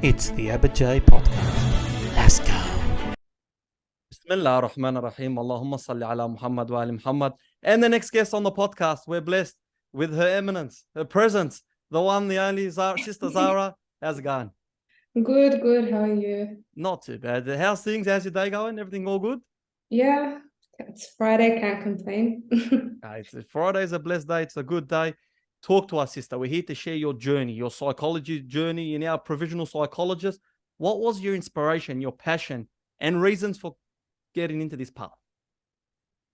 It's the Abba podcast. Let's go. Bismillah ar-Rahman ar-Rahim. Allahumma salli ala Muhammad wa ali Muhammad. And the next guest on the podcast, we're blessed with her eminence, her presence, the one, the only Sister Zahra. How's it going? Good, good. How are you? Not too bad. How's things? How's your day going? Everything all good? Yeah, it's Friday, can't complain. Friday's a blessed day. It's a good day. Talk to us, sister. We're here to share your journey, your psychology journey. You're now a provisional psychologist. What was your inspiration, your passion, and reasons for getting into this path?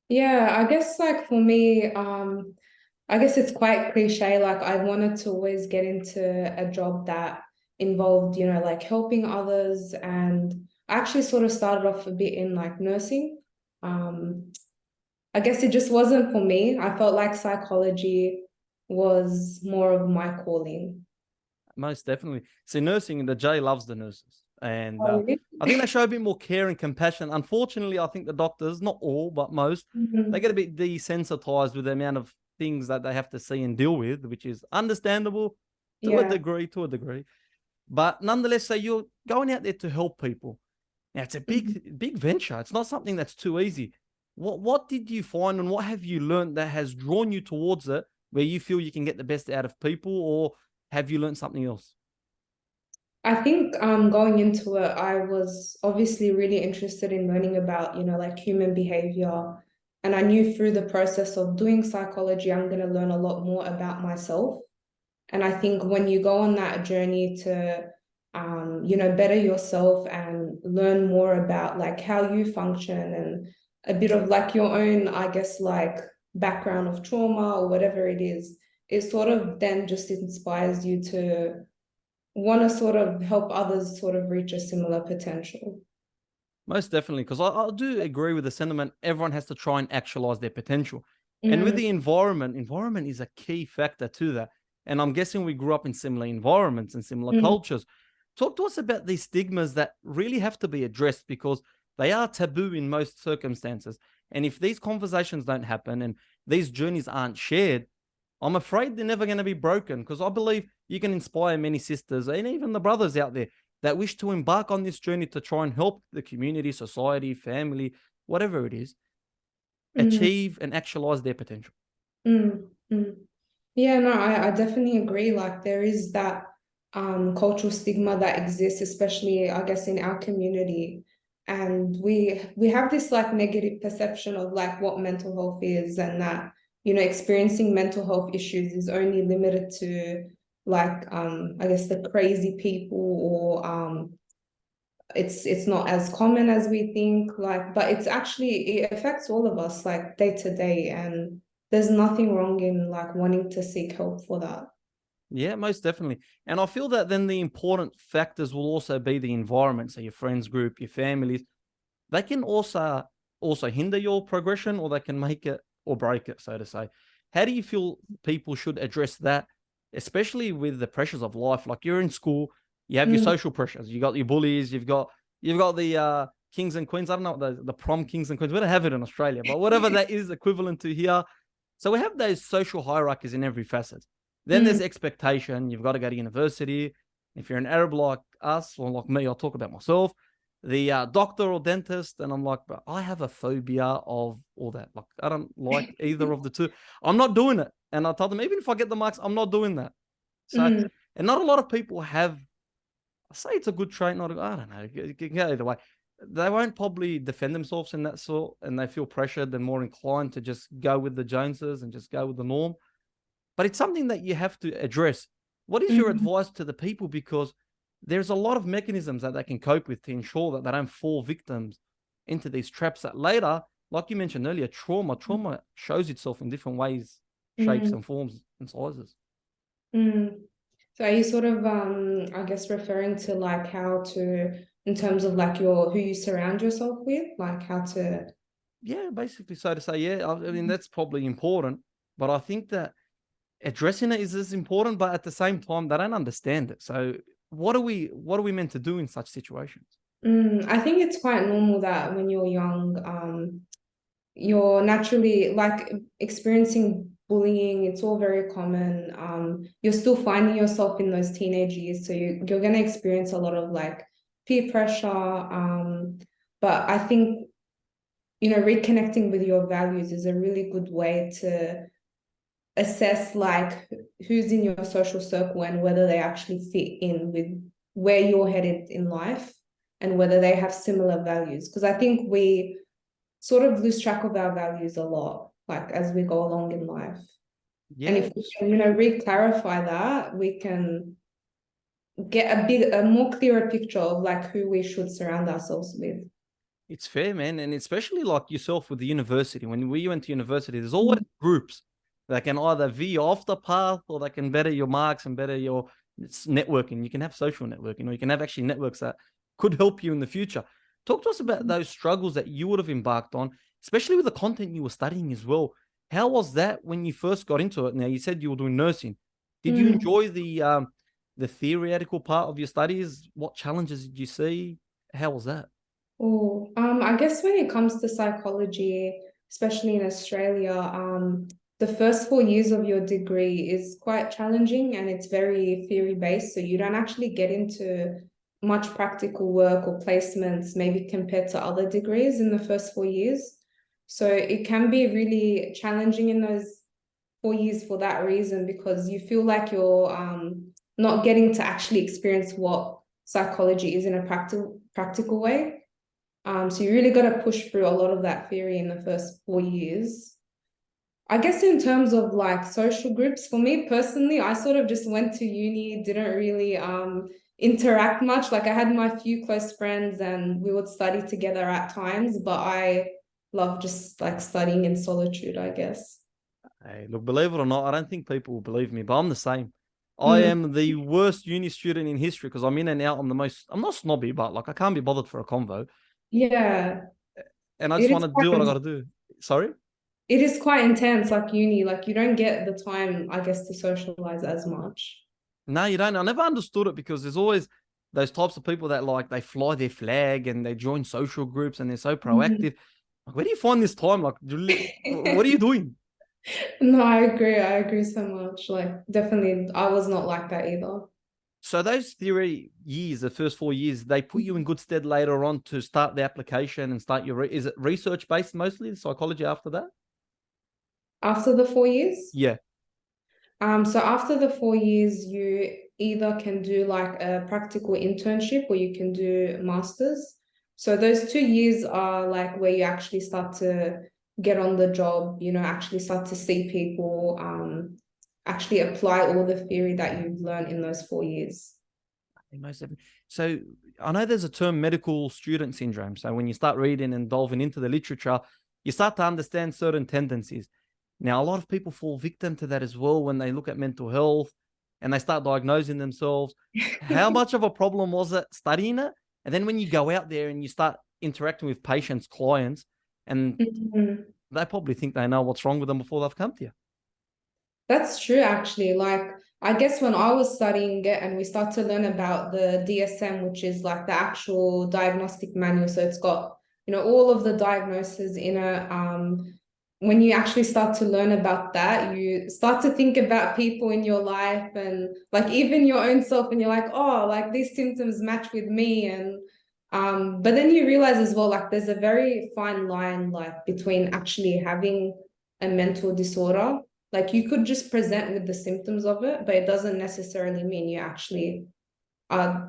Yeah, I guess like for me, I guess it's quite cliche. Like I wanted to always get into a job that involved, like helping others. And I actually sort of started off a bit in like nursing. I guess it just wasn't for me. I felt like psychology was more of my calling. Most definitely. See, nursing, the J loves the nurses. And Oh, really? I think they show a bit more care and compassion. Unfortunately, I think the doctors, not all, but most, they get a bit desensitized with the amount of things that they have to see and deal with, which is understandable to a Yeah. degree. But nonetheless, so you're going out there to help people. Now, it's a big venture. It's not something that's too easy. What did you find and what have you learned that has drawn you towards it where you feel you can get the best out of people, or have you learned something else? I think going into it, I was obviously really interested in learning about, like human behavior. And I knew through the process of doing psychology, I'm going to learn a lot more about myself. And I think when you go on that journey to, better yourself and learn more about like how you function and a bit of like your own, I guess, like background of trauma or whatever it is, it sort of then just inspires you to want to sort of help others sort of reach a similar potential. Most definitely, because I do agree with the sentiment. Everyone has to try and actualize their potential. And with the environment is a key factor to that. And I'm guessing we grew up in similar environments and similar cultures. Talk to us about these stigmas that really have to be addressed because they are taboo in most circumstances. And if these conversations don't happen and these journeys aren't shared, I'm afraid they're never going to be broken, because I believe you can inspire many sisters and even the brothers out there that wish to embark on this journey to try and help the community, society, family, whatever it is, achieve and actualize their potential. Yeah, no, I definitely agree. Like there is that cultural stigma that exists, especially I guess in our community. And we have this like negative perception of like what mental health is, and that experiencing mental health issues is only limited to like I guess the crazy people, or it's not as common as we think, like, but it affects all of us like day to day, and there's nothing wrong in like wanting to seek help for that. Yeah, most definitely. And I feel that then the important factors will also be the environment. So your friends group, your families, they can also hinder your progression, or they can make it or break it, so to say. How do you feel people should address that, especially with the pressures of life? Like you're in school, you have your social pressures, you got your bullies, you've got the kings and queens. I don't know what the prom kings and queens. We don't have it in Australia, but whatever that is equivalent to here. So we have those social hierarchies in every facet. Then there's expectation. You've got to go to university. If you're an Arab like us or like me, I'll talk about myself. The doctor or dentist, and I'm like, bro, I have a phobia of all that. Like, I don't like either of the two. I'm not doing it. And I told them, even if I get the marks, I'm not doing that. So, and not a lot of people have, I say it's a good trait, not, I don't know, it can go either way. They won't probably defend themselves in that sort, and they feel pressured and more inclined to just go with the Joneses and just go with the norm. But it's something that you have to address. What is your advice to the people? Because there's a lot of mechanisms that they can cope with to ensure that they don't fall victims into these traps that later, like you mentioned earlier, trauma shows itself in different ways, shapes and forms and sizes. So are you sort of I guess referring to like how to, in terms of like who you surround yourself with, like how to... Yeah, basically, so to say, yeah. I mean, that's probably important, but I think that addressing it is as important, but at the same time, they don't understand it. So what are we meant to do in such situations? I think it's quite normal that when you're young, you're naturally like experiencing bullying, it's all very common. You're still finding yourself in those teenage years, so you're going to experience a lot of like peer pressure. But I think, reconnecting with your values is a really good way to assess like who's in your social circle and whether they actually fit in with where you're headed in life and whether they have similar values. Because I think we sort of lose track of our values a lot, like as we go along in life. And if we can, re-clarify that, we can get a more clearer picture of like who we should surround ourselves with. It's fair, man. And especially like yourself with the university. When we went to university, there's always groups that can either veer you off the path or they can better your marks and better your networking. You can have social networking, or you can have actually networks that could help you in the future. Talk to us about those struggles that you would have embarked on, especially with the content you were studying as well. How was that when you first got into it? Now, you said you were doing nursing. Did you enjoy the theoretical part of your studies? What challenges did you see? How was that? Oh, I guess when it comes to psychology, especially in Australia, the first 4 years of your degree is quite challenging and it's very theory based. So you don't actually get into much practical work or placements, maybe compared to other degrees in the first 4 years. So it can be really challenging in those 4 years for that reason, because you feel like you're not getting to actually experience what psychology is in a practical way. So you really got to push through a lot of that theory in the first 4 years. I guess in terms of like social groups, for me personally, I sort of just went to uni, didn't really interact much. Like I had my few close friends and we would study together at times, but I love just like studying in solitude, I guess. Hey, look, believe it or not, I don't think people will believe me, but I'm the same. I am the worst uni student in history because I'm in and out. I'm not snobby, but like I can't be bothered for a convo. Yeah. And I just want to do what I got to do. Sorry? It is quite intense, like uni. Like you don't get the time, I guess, to socialize as much. No, you don't. I never understood it because there's always those types of people that like they fly their flag and they join social groups and they're so proactive. Like, where do you find this time? Like, what are you doing? No, I agree. I agree so much. Like, definitely, I was not like that either. So those theory years, the first 4 years, they put you in good stead later on to start the application and start your. Is it research based mostly, the psychology after that? After the 4 years? Yeah. So after the 4 years, you either can do like a practical internship or you can do masters. So those 2 years are like where you actually start to get on the job, actually start to see people, actually apply all the theory that you've learned in those 4 years. So I know there's a term medical student syndrome. So when you start reading and delving into the literature, you start to understand certain tendencies. Now, a lot of people fall victim to that as well when they look at mental health and they start diagnosing themselves. How much of a problem was it studying it? And then when you go out there and you start interacting with patients, clients, and they probably think they know what's wrong with them before they've come to you. That's true, actually. Like, I guess when I was studying it and we start to learn about the DSM, which is like the actual diagnostic manual. So it's got, all of the diagnoses in it. When you actually start to learn about that, you start to think about people in your life and like even your own self, and you're like, oh, like these symptoms match with me. And but then you realize as well, like there's a very fine line like between actually having a mental disorder. Like you could just present with the symptoms of it, but it doesn't necessarily mean you actually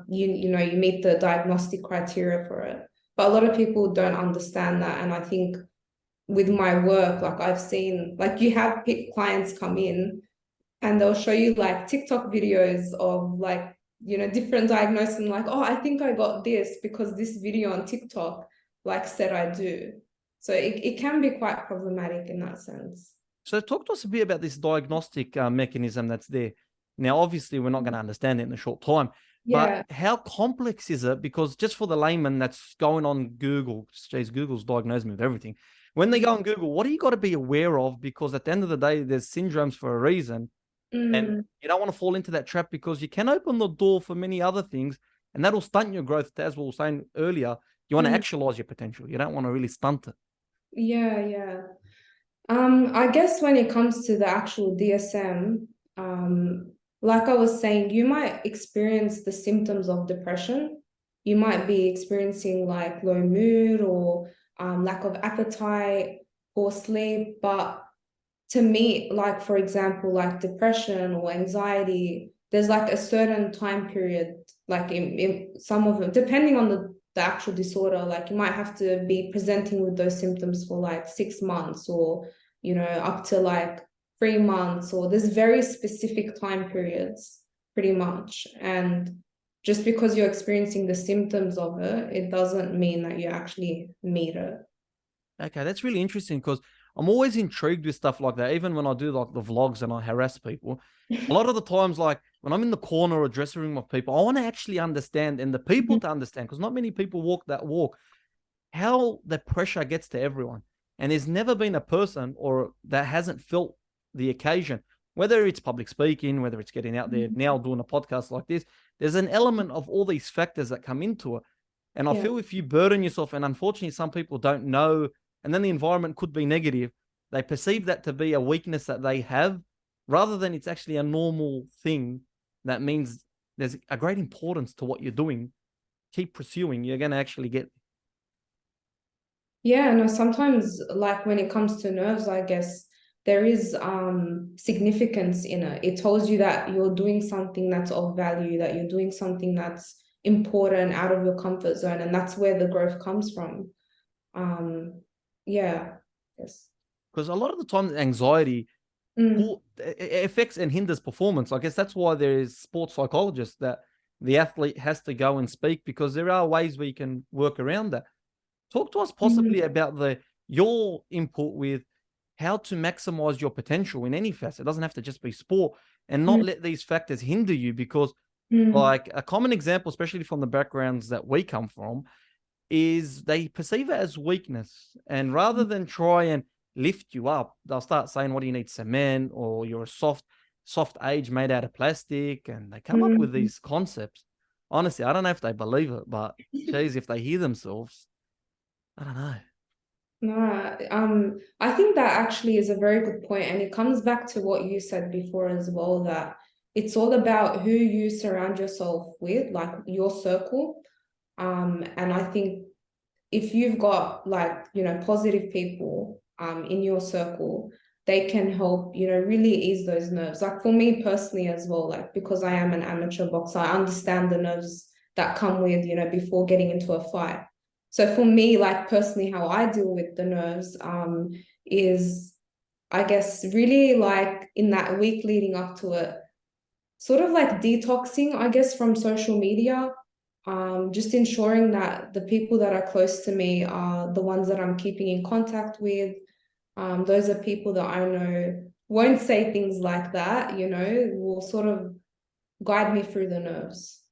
you meet the diagnostic criteria for it. But a lot of people don't understand that. And I think with my work, like I've seen, like you have clients come in and they'll show you like TikTok videos of like, different diagnoses and like, oh, I think I got this because this video on TikTok like said I do. So it can be quite problematic in that sense. So talk to us a bit about this diagnostic mechanism that's there. Now, obviously, we're not going to understand it in a short time, but how complex is it? Because just for the layman that's going on Google, geez, Google's diagnosed me with everything. When they go on Google, what do you got to be aware of? Because at the end of the day, there's syndromes for a reason. And you don't want to fall into that trap because you can open the door for many other things and that'll stunt your growth. As we were saying earlier, you want to actualize your potential. You don't want to really stunt it. Yeah. I guess when it comes to the actual DSM, like I was saying, you might experience the symptoms of depression. You might be experiencing like low mood or lack of appetite, poor sleep. But to me, like for example, like depression or anxiety, there's like a certain time period, like in some of them, depending on the actual disorder, like you might have to be presenting with those symptoms for like 6 months or up to like 3 months, or there's very specific time periods pretty much. And just because you're experiencing the symptoms of it, it doesn't mean that you actually need it. Okay, that's really interesting because I'm always intrigued with stuff like that. Even when I do like the vlogs and I harass people, a lot of the times, like when I'm in the corner or dressing room of people, I want to actually understand and the people to understand, because not many people walk that walk, how the pressure gets to everyone. And there's never been a person or that hasn't felt the occasion, whether it's public speaking, whether it's getting out there now doing a podcast like this. There's an element of all these factors that come into it. And I Yeah. feel if you burden yourself, and unfortunately, some people don't know, and then the environment could be negative, they perceive that to be a weakness that they have, rather than it's actually a normal thing that means there's a great importance to what you're doing. Keep pursuing, you're going to actually get. Yeah, no, sometimes like when it comes to nerves, I guess there is significance in it. It tells you that you're doing something that's of value, that you're doing something that's important out of your comfort zone, and that's where the growth comes from. Yeah, yes. Because a lot of the time, anxiety it affects and hinders performance. I guess that's why there is sports psychologists that the athlete has to go and speak, because there are ways we can work around that. Talk to us possibly about your input with how to maximize your potential in any facet. It doesn't have to just be sport, and not let these factors hinder you, because like a common example, especially from the backgrounds that we come from, is they perceive it as weakness. And rather than try and lift you up, they'll start saying, what do you need, cement, or you're a soft age made out of plastic. And they come up with these concepts. Honestly, I don't know if they believe it, but geez, if they hear themselves, I don't know. No, I think that actually is a very good point, and it comes back to what you said before as well, that it's all about who you surround yourself with, like your circle. And I think if you've got like, positive people in your circle, they can help, really ease those nerves. Like for me personally as well, like because I am an amateur boxer, I understand the nerves that come with, before getting into a fight. So for me, like personally, how I deal with the nerves is, I guess, really like in that week leading up to it, sort of like detoxing, I guess, from social media. Just ensuring that the people that are close to me are the ones that I'm keeping in contact with. Those are people that I know won't say things like that, will sort of guide me through the nerves.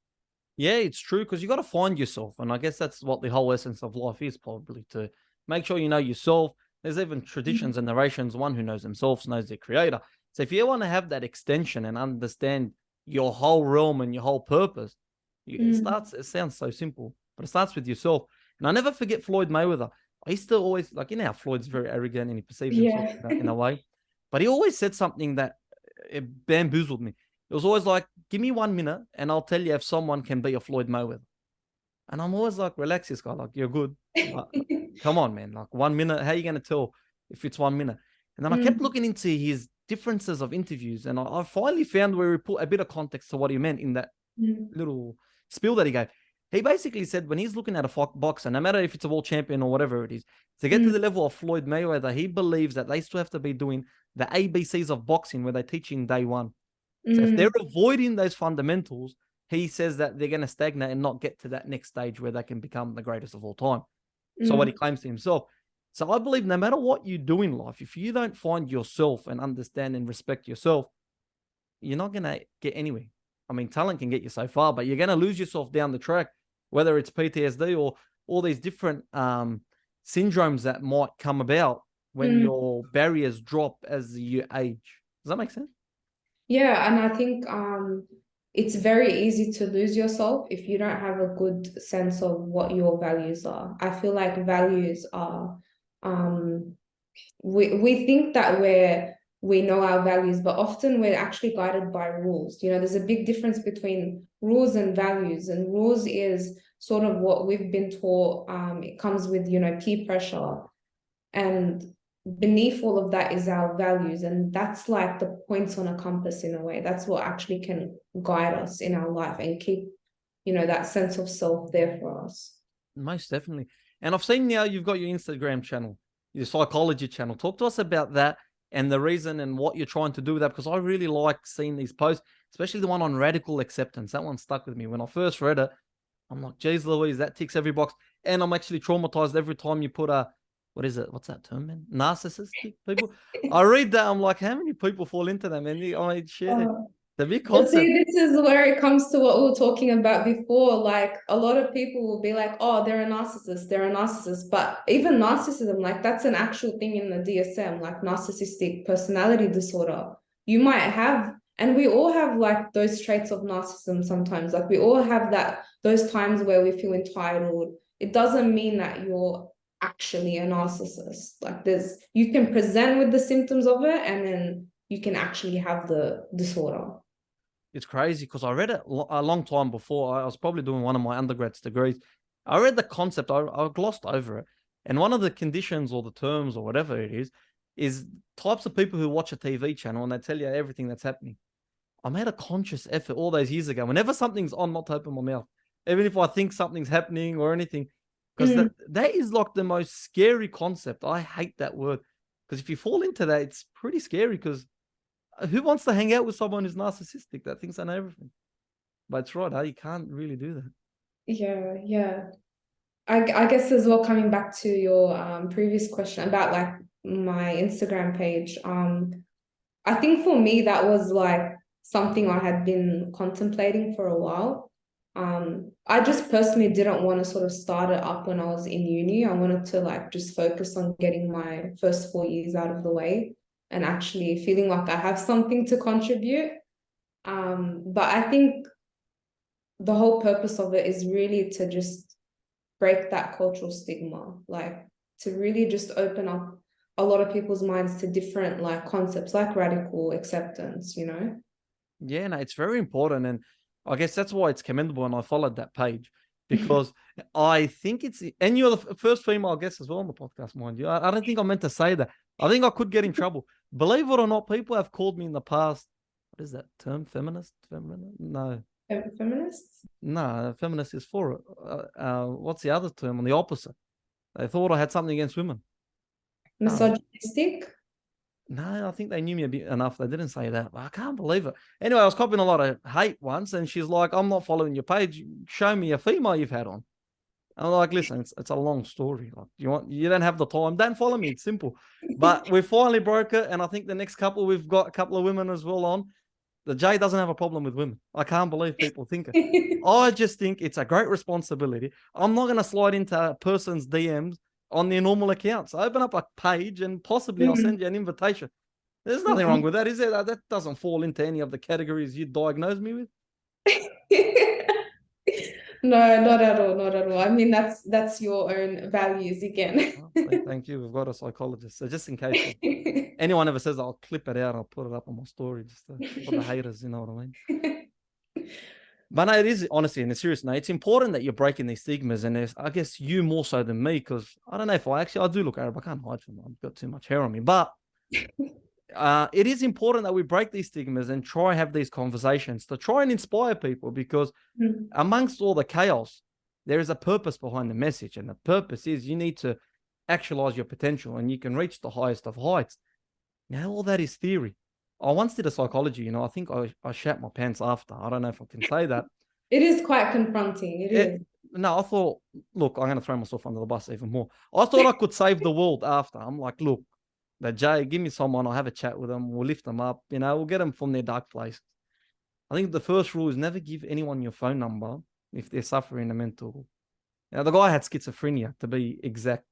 Yeah, it's true, because you got to find yourself. And I guess that's what the whole essence of life is, probably, to make sure you know yourself. There's even traditions and narrations. One who knows themselves knows their creator. So if you want to have that extension and understand your whole realm and your whole purpose, it sounds so simple, but it starts with yourself. And I never forget Floyd Mayweather. I used to always, like, how Floyd's very arrogant and he perceives himself in a way, but he always said something that it bamboozled me. It was always like, give me 1 minute and I'll tell you if someone can be a Floyd Mayweather. And I'm always like, relax, this guy. Like, you're good. But come on, man. Like 1 minute, how are you going to tell if it's 1 minute? And then I kept looking into his differences of interviews, and I finally found where he put a bit of context to what he meant in that little spiel that he gave. He basically said when he's looking at a boxer, no matter if it's a world champion or whatever it is, to get to the level of Floyd Mayweather, he believes that they still have to be doing the ABCs of boxing where they're teaching day one. So if they're avoiding those fundamentals, he says that they're going to stagnate and not get to that next stage where they can become the greatest of all time. So what he claims to himself. So I believe no matter what you do in life, if you don't find yourself and understand and respect yourself, you're not going to get anywhere. I mean, talent can get you so far, but you're going to lose yourself down the track, whether it's PTSD or all these different syndromes that might come about when your barriers drop as you age. Does that make sense? Yeah, and I think it's very easy to lose yourself if you don't have a good sense of what your values are. I feel like values are we think that we know our values, but often we're actually guided by rules. You know, there's a big difference between rules and values, and rules is sort of what we've been taught. It comes with, you know, peer pressure, and beneath all of that is our values, and that's like the points on a compass in a way. That's what actually can guide us in our life and keep, you know, that sense of self there for us. Most definitely. And I've seen now you've got your Instagram channel, your psychology channel. Talk to us about that and the reason and what you're trying to do with that, because I really like seeing these posts, especially the one on radical acceptance. That one stuck with me. When I first read it, I'm like, geez Louise, that ticks every box. And I'm actually traumatized every time you put a, what is it? What's that term, man? Narcissistic people. I read that. I'm like, how many people fall into that, man? I mean, shit. The big But concept. see, this is where it comes to what we were talking about before. Like, a lot of people will be like, oh, they're a narcissist, they're a narcissist. But even narcissism, like, that's an actual thing in the DSM, like narcissistic personality disorder. You might have, and we all have like those traits of narcissism sometimes. Like, we all have that, those times where we feel entitled. It doesn't mean that you're actually a narcissist. Like, you can present with the symptoms of it, and then you can actually have the disorder. It's crazy because I read it a long time before. I was probably doing one of my undergrads degrees. I read the concept. I glossed over it. And one of the conditions or the terms or whatever it is types of people who watch a TV channel and they tell you everything that's happening. I made a conscious effort all those years ago. Whenever something's on, not to open my mouth, even if I think something's happening or anything, because that is like the most scary concept. I hate that word because if you fall into that, it's pretty scary because who wants to hang out with someone who's narcissistic that thinks they know everything? But it's right, you can't really do that. Yeah. I guess as well, coming back to your previous question about like my Instagram page, I think for me that was like something I had been contemplating for a while. I just personally didn't want to sort of start it up when I was in uni. I wanted to like just focus on getting my first 4 years out of the way and actually feeling like I have something to contribute. But I think the whole purpose of it is really to just break that cultural stigma, like to really just open up a lot of people's minds to different like concepts like radical acceptance, you know? Yeah, no, it's very important. And I guess that's why it's commendable. And I followed that page because I think and you're the first female guest as well on the podcast, mind you. I don't think I meant to say that. I think I could get in trouble. Believe it or not, people have called me in the past. What is that term? Feminist? No. Feminists? No, feminist is for it. What's the other term on the opposite? They thought I had something against women. Misogynistic? No, I think they knew me a bit enough. They didn't say that. I can't believe it. Anyway, I was copying a lot of hate once, and she's like, I'm not following your page. Show me a female you've had on. I'm like, listen, it's a long story. Like, you don't have the time. Don't follow me. It's simple. But we finally broke it, and I think the next couple, we've got a couple of women as well on. The J doesn't have a problem with women. I can't believe people think it. I just think it's a great responsibility. I'm not going to slide into a person's DMs on their normal accounts. I open up a page and possibly I'll send you an invitation. There's nothing wrong with that, is there? That doesn't fall into any of the categories you diagnosed me with. No, not at all, not at all. I mean, that's your own values again. Oh, thank you. We've got a psychologist. So just in case anyone ever says, I'll clip it out, I'll put it up on my story just for the haters, you know what I mean? But no, it is honestly, in a serious note, it's important that you're breaking these stigmas. And I guess you more so than me, because I don't know if I do look Arab. I can't hide from it. I've got too much hair on me. But it is important that we break these stigmas and try have these conversations to try and inspire people, because amongst all the chaos, there is a purpose behind the message. And the purpose is you need to actualize your potential and you can reach the highest of heights. Now, all that is theory. I once did a psychology, I think I shat my pants after. I don't know if I can say that. It is quite confronting. It is. No, I thought, look, I'm going to throw myself under the bus even more. I thought I could save the world after. I'm like, look, Jay, give me someone. I'll have a chat with them. We'll lift them up. We'll get them from their dark place. I think the first rule is never give anyone your phone number if they're suffering a mental. The guy had schizophrenia, to be exact.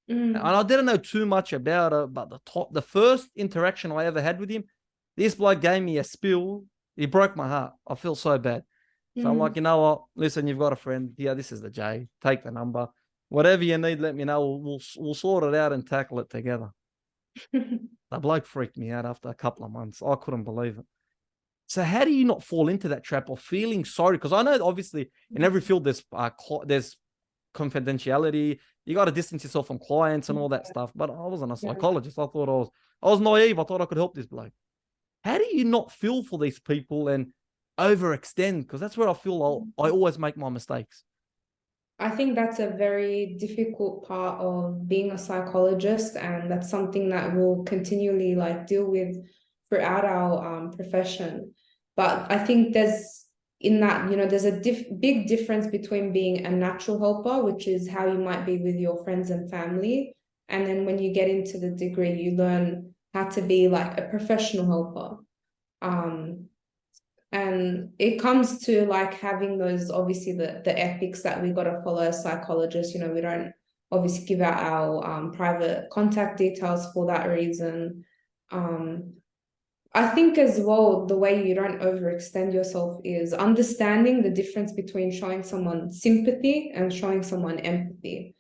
And I didn't know too much about it, but the first interaction I ever had with him, this bloke gave me a spill. He broke my heart. I feel so bad. So I'm like, you know what? Listen, you've got a friend. Yeah, this is the J. Take the number. Whatever you need, let me know. We'll sort it out and tackle it together. The bloke freaked me out after a couple of months. I couldn't believe it. So how do you not fall into that trap of feeling sorry? Because I know obviously in every field there's confidentiality. You got to distance yourself from clients and all that stuff. But I wasn't a psychologist. I thought I was naive. I thought I could help this bloke. How do you not feel for these people and overextend? Because that's where I feel I always make my mistakes. I think that's a very difficult part of being a psychologist, and that's something that we'll continually like deal with throughout our profession. But I think there's there's a big difference between being a natural helper, which is how you might be with your friends and family, and then when you get into the degree, you learn how to be like a professional helper. And it comes to like having those, obviously the ethics that we got to follow as psychologists. We don't obviously give out our private contact details for that reason. I think as well, the way you don't overextend yourself is understanding the difference between showing someone sympathy and showing someone empathy.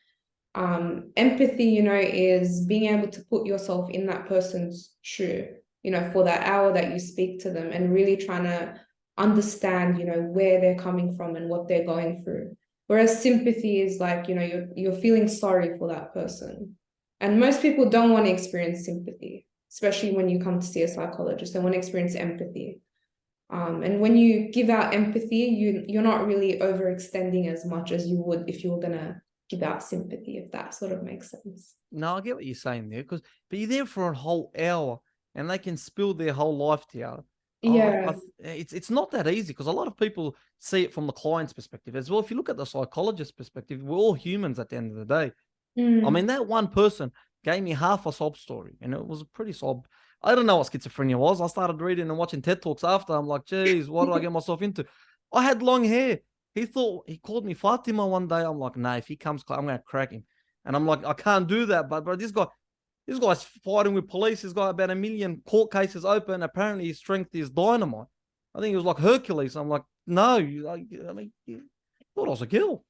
Empathy, is being able to put yourself in that person's shoe, for that hour that you speak to them and really trying to understand, where they're coming from and what they're going through. Whereas sympathy is like, you're feeling sorry for that person. And most people don't want to experience sympathy, especially when you come to see a psychologist. They want to experience empathy. And when you give out empathy, you're not really overextending as much as you would if you were going to give out sympathy, if that sort of makes sense. No, I get what you're saying there, but you're there for a whole hour and they can spill their whole life to you. Yeah. It's not that easy, because a lot of people see it from the client's perspective as well. If you look at the psychologist's perspective, we're all humans at the end of the day. I mean, that one person gave me half a sob story, and it was a pretty sob. I don't know what schizophrenia was. I started reading and watching TED Talks after. I'm like, geez, what did I get myself into? I had long hair. He called me Fatima one day. I'm like, nah, if he comes, I'm going to crack him. And I'm like, I can't do that. But this guy's fighting with police. He's got about 1 million court cases open. Apparently his strength is dynamite. I think he was like Hercules. I'm like, no, you thought I was a girl.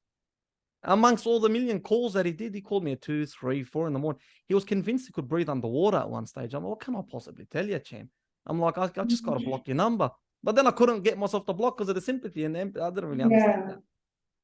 Amongst all the million calls that he did, he called me at 2, 3, 4 in the morning. He was convinced he could breathe underwater at one stage. I'm like, what can I possibly tell you, champ? I'm like, I just got to block your number. But then I couldn't get myself to block because of the sympathy, and I didn't really understand that.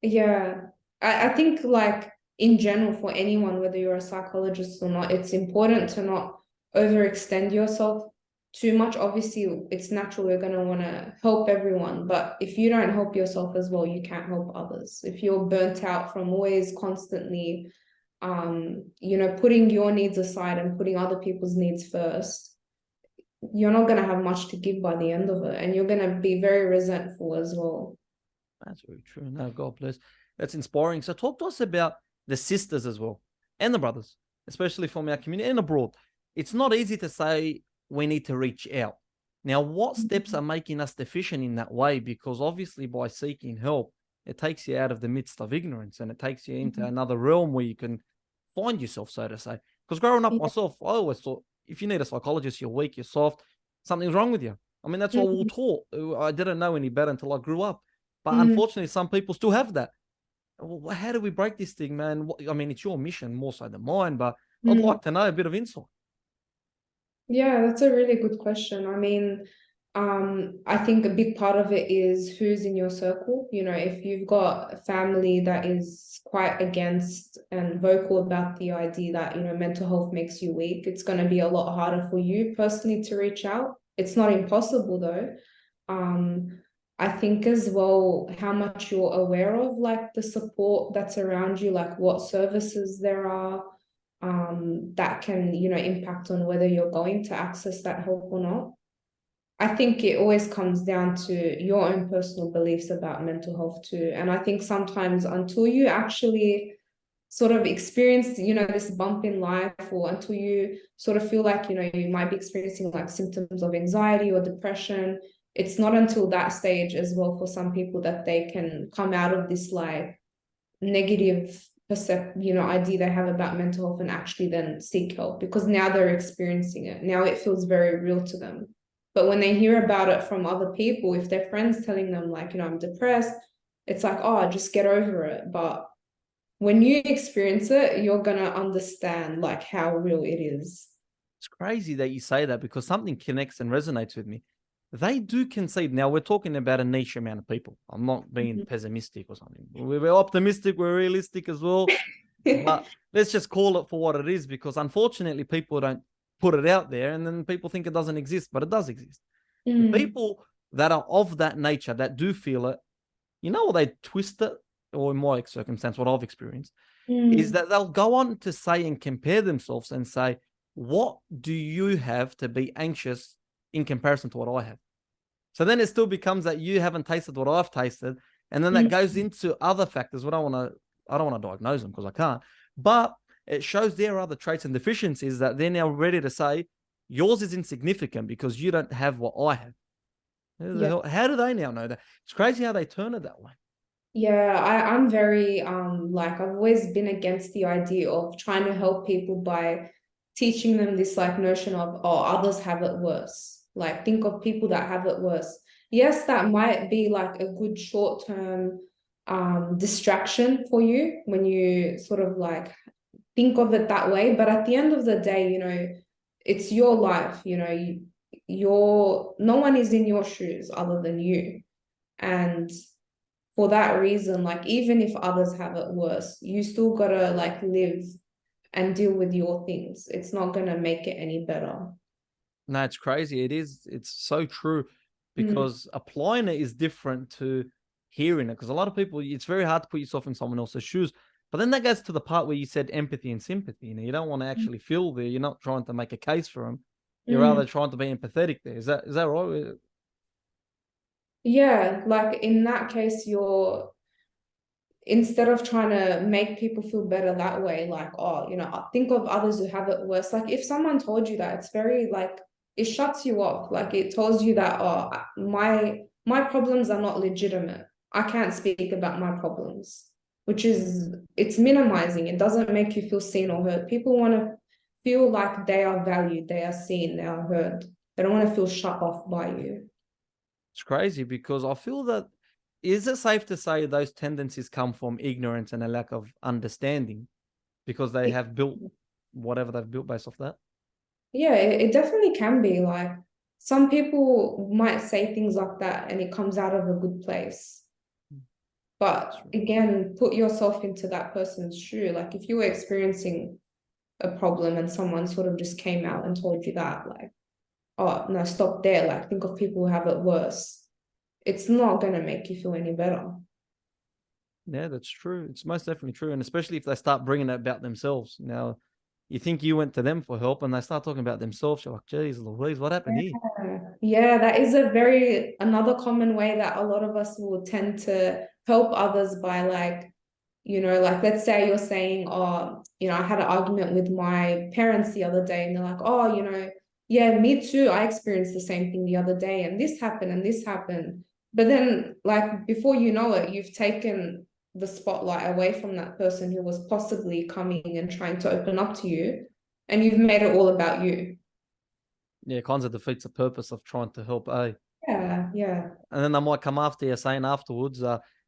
Yeah. I think like in general for anyone, whether you're a psychologist or not, it's important to not overextend yourself too much. Obviously, it's natural, we're going to want to help everyone, but if you don't help yourself as well, you can't help others. If you're burnt out from always constantly putting your needs aside and putting other people's needs first, you're not going to have much to give by the end of it, and you're going to be very resentful as well. That's very true. No, God bless. That's inspiring. So talk to us about the sisters as well, and the brothers, especially from our community and abroad. It's not easy to say we need to reach out. Now, what steps are making us deficient in that way? Because obviously by seeking help, it takes you out of the midst of ignorance, and it takes you into another realm where you can find yourself, so to say. Because growing up myself, I always thought if you need a psychologist, you're weak, you're soft, something's wrong with you. I mean, that's what we were taught. I didn't know any better until I grew up. But unfortunately, some people still have that. Well, how do we break this thing, man? I mean, it's your mission more so than mine, but I'd like to know a bit of insight. Yeah, that's a really good question. I mean, I think a big part of it is who's in your circle. If you've got a family that is quite against and vocal about the idea that, mental health makes you weak, it's going to be a lot harder for you personally to reach out. It's not impossible though. I think as well how much you're aware of like the support that's around you, like what services there are that can, impact on whether you're going to access that help or not. I think it always comes down to your own personal beliefs about mental health too. And I think sometimes until you actually sort of experience, this bump in life, or until you sort of feel like, you might be experiencing like symptoms of anxiety or depression, it's not until that stage as well for some people that they can come out of this like negative idea they have about mental health and actually then seek help, because now they're experiencing it. Now it feels very real to them. But when they hear about it from other people, if their friends telling them like, I'm depressed, it's like, oh, just get over it. But when you experience it, you're going to understand like how real it is. It's crazy that you say that because something connects and resonates with me. They do concede. Now, we're talking about a niche amount of people. I'm not being pessimistic or something. We're optimistic, we're realistic as well. But let's just call it for what it is, because unfortunately, people don't put it out there, and then people think it doesn't exist, but it does exist. The people that are of that nature, that do feel it, you know what they twist it, or in my circumstance, what I've experienced, is that they'll go on to say and compare themselves and say, what do you have to be anxious in comparison to what I have? So then it still becomes that you haven't tasted what I've tasted. And then that goes into other factors. I don't want to diagnose them because I can't, but it shows their other traits and deficiencies that they're now ready to say, yours is insignificant because you don't have what I have. How do they now know that? It's crazy how they turn it that way. Yeah, I'm very like I've always been against the idea of trying to help people by teaching them this like notion of, oh, others have it worse. Like, think of people that have it worse. Yes, that might be like a good short-term distraction for you when you sort of like think of it that way. But at the end of the day, you know, it's your life, you know, no one is in your shoes other than you. And for that reason, like, even if others have it worse, you still gotta like live and deal with your things. It's not gonna make it any better. No, it's crazy. It is. It's so true, because applying it is different to hearing it. Because a lot of people, it's very hard to put yourself in someone else's shoes. But then that goes to the part where you said empathy and sympathy. You know, you don't want to actually feel there. You're not trying to make a case for them. You're rather trying to be empathetic there. Is that right? Yeah, like in that case, instead of trying to make people feel better that way, like, oh, you know, think of others who have it worse. Like, if someone told you that, it's very like, it shuts you off. Like, it tells you that, oh, my problems are not legitimate. I can't speak about my problems, it's minimizing. It doesn't make you feel seen or heard. People want to feel like they are valued, they are seen, they are heard. They don't want to feel shut off by you. It's crazy because I feel that, is it safe to say those tendencies come from ignorance and a lack of understanding because they have built whatever they've built based off that? Yeah, it definitely can be. Like, some people might say things like that and it comes out of a good place. But again, put yourself into that person's shoe. Like, if you were experiencing a problem and someone sort of just came out and told you that, like, oh, no, stop there. Like, think of people who have it worse. It's not going to make you feel any better. Yeah, that's true. It's most definitely true. And especially if they start bringing it about themselves. Now, you think you went to them for help and they start talking about themselves. You're like, geez, Louise, what happened here? Yeah, that is another common way that a lot of us will tend to help others by, like, you know, like, let's say you're saying, oh, you know, I had an argument with my parents the other day, and they're like, oh, you know, yeah, me too. I experienced the same thing the other day, and this happened and this happened. But then, like, before you know it, you've taken the spotlight away from that person who was possibly coming and trying to open up to you, and you've made it all about you. Yeah, kind of defeats the purpose of trying to help, eh? Yeah, yeah. And then they might come after you saying afterwards,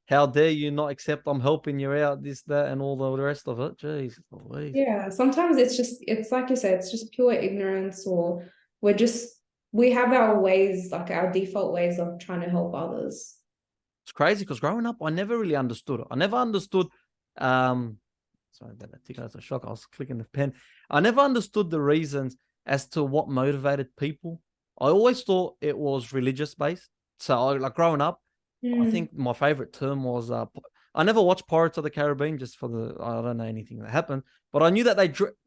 how dare you not accept I'm helping you out, this, that, and all the rest of it. Jeez, Louise. Yeah, sometimes it's like you said, it's just pure ignorance, or we have our ways, like our default ways of trying to help others. It's crazy because growing up, I never really understood it. I never understood, sorry, that ticket was a shock. I was clicking the pen. I never understood the reasons as to what motivated people. I always thought it was religious based. So, like growing up, I think my favorite term was, I never watched Pirates of the Caribbean just for I don't know anything that happened, but I knew that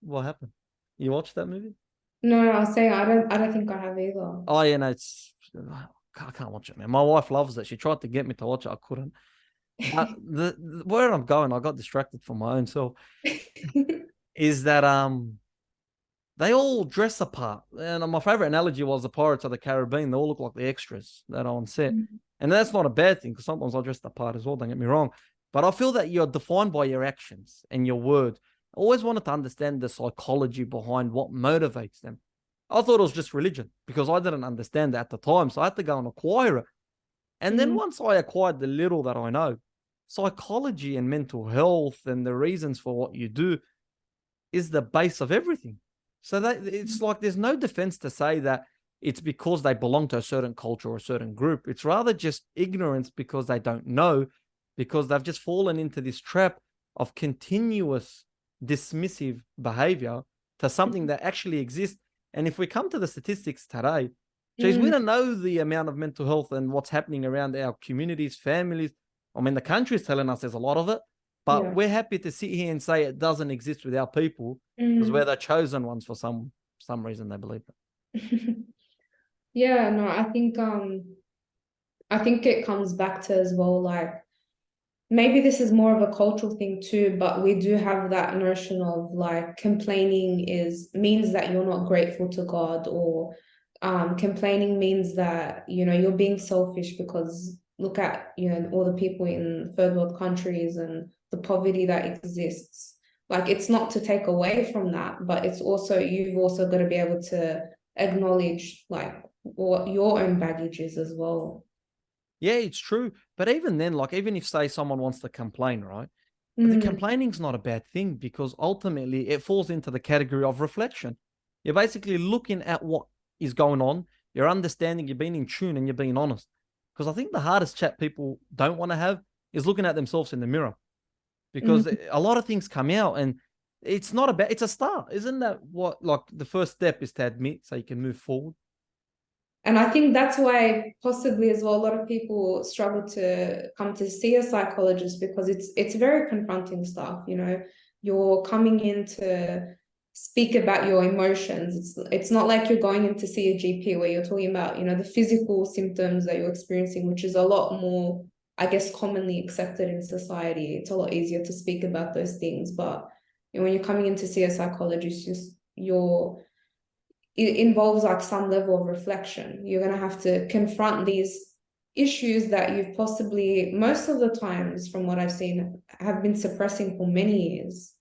what happened? You watched that movie? No, I was saying I don't think I have either. Oh, yeah, no, I can't watch it, man. My wife loves it. She tried to get me to watch it. I couldn't. But where I'm going, I got distracted from my own self. Is that they all dress apart, and my favorite analogy was the Pirates of the Caribbean. They all look like the extras that are on set, and that's not a bad thing because sometimes I dress the part as well. Don't get me wrong, but I feel that you're defined by your actions and your words. I always wanted to understand the psychology behind what motivates them. I thought it was just religion because I didn't understand that at the time, so I had to go and acquire it. And then once I acquired the little that I know, psychology and mental health and the reasons for what you do is the base of everything. So that it's like there's no defense to say that it's because they belong to a certain culture or a certain group. It's rather just ignorance because they don't know, because they've just fallen into this trap of continuous dismissive behavior to something that actually exists. And if we come to the statistics today, geez, we don't know the amount of mental health and what's happening around our communities, families. I mean, the country's telling us there's a lot of it, but Yeah. we're happy to sit here and say it doesn't exist with our people because we're the chosen ones for some reason they believe that. Yeah, no, I think it comes back to as well, like maybe this is more of a cultural thing too, but we do have that notion of like complaining means that you're not grateful to God, or complaining means that, you know, you're being selfish because look at, you know, all the people in third world countries and the poverty that exists. Like it's not to take away from that, but it's also, you've also got to be able to acknowledge like what your own baggage is as well. Yeah, it's true. But even then, like, even if, say, someone wants to complain, right? The complaining's not a bad thing because ultimately it falls into the category of reflection. You're basically looking at what is going on, you're understanding, you're being in tune, and you're being honest. Because I think the hardest chat people don't want to have is looking at themselves in the mirror, because a lot of things come out and it's not about, it's a start. Isn't that what, like, the first step is to admit so you can move forward? And I think that's why possibly as well, a lot of people struggle to come to see a psychologist, because it's very confronting stuff. You know, you're coming in to speak about your emotions. It's not like you're going in to see a GP where you're talking about, you know, the physical symptoms that you're experiencing, which is a lot more, I guess, commonly accepted in society. It's a lot easier to speak about those things. But you know, when you're coming in to see a psychologist, it involves like some level of reflection. You're going to have to confront these issues that you've possibly, most of the times from what I've seen, have been suppressing for many years.